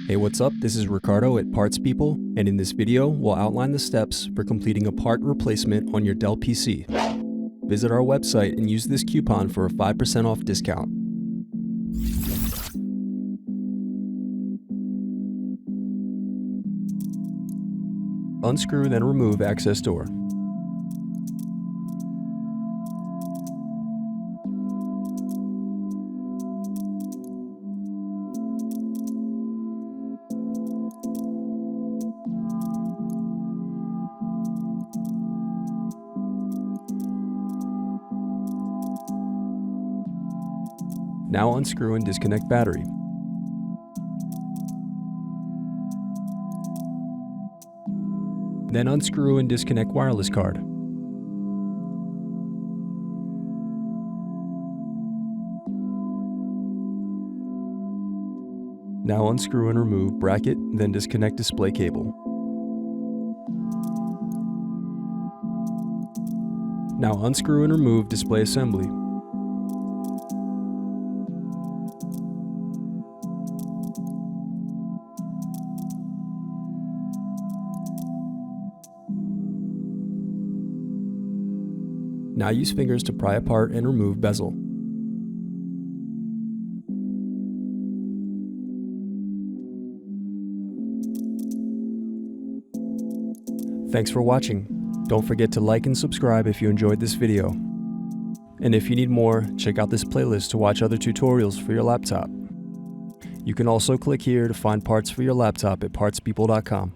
Hey, what's up? This is Ricardo at Parts People, and in this video, we'll outline the steps for completing a part replacement on your Dell PC. Visit our website and use this coupon for a 5% off discount. Unscrew, then remove access door. Now unscrew and disconnect battery. Then unscrew and disconnect wireless card. Now unscrew and remove bracket, then disconnect display cable. Now unscrew and remove display assembly. Now use fingers to pry apart and remove bezel. Thanks for watching. Don't forget to like and subscribe if you enjoyed this video. And if you need more, check out this playlist to watch other tutorials for your laptop. You can also click here to find parts for your laptop at partspeople.com.